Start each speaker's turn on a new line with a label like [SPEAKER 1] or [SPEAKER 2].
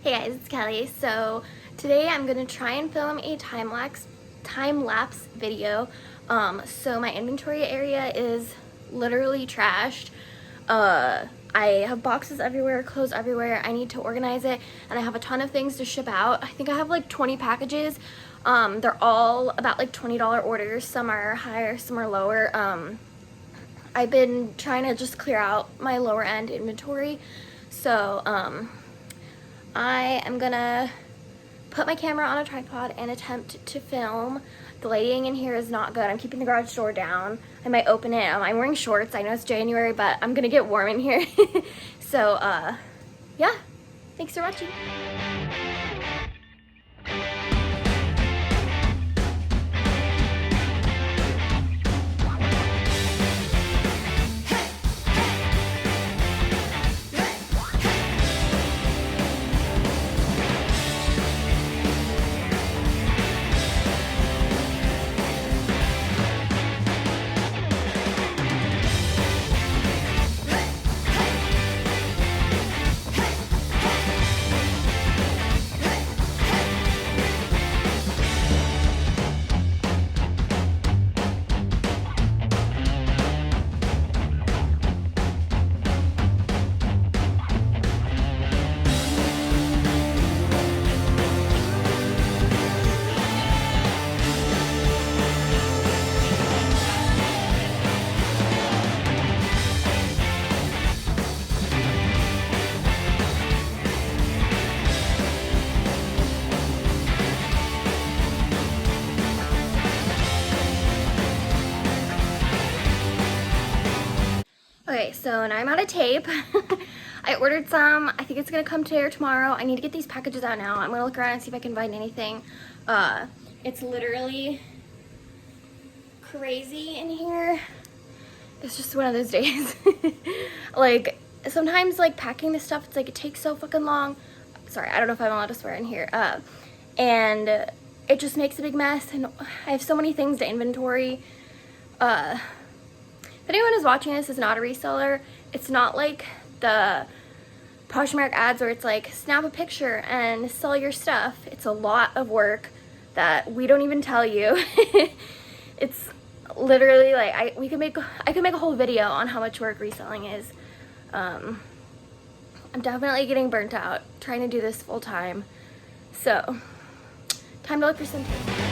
[SPEAKER 1] Hey guys, it's Kelly. So today I'm gonna try and film a time lapse video. So my inventory area is literally trashed. I have boxes everywhere, clothes everywhere. I need to organize it, and I have a ton of things to ship out. I think I have like 20 packages. They're all about like $20 orders. Some are higher, some are lower. I've been trying to just clear out my lower end inventory. So I am gonna put my camera on a tripod and attempt to film. The lighting in here is not good. I'm keeping the garage door down. I might open it. I'm wearing shorts. I know it's January, but I'm gonna get warm in here. So yeah, thanks for watching. Okay, so now I'm out of tape. I ordered some. I think it's gonna come today or tomorrow. I need to get these packages out now. I'm gonna look around and see if I can find anything. It's literally crazy in here. It's just one of those days. Like, sometimes like packing this stuff, it's like it takes so fucking long. Sorry, I don't know if I'm allowed to swear in here. And it just makes a big mess, and I have so many things to inventory. If anyone who's watching this is not a reseller, it's not like the Poshmark ads where it's like snap a picture and sell your stuff. It's a lot of work that we don't even tell you. It's literally like I could make a whole video on how much work reselling is. I'm definitely getting burnt out trying to do this full time. So time to look for some tips.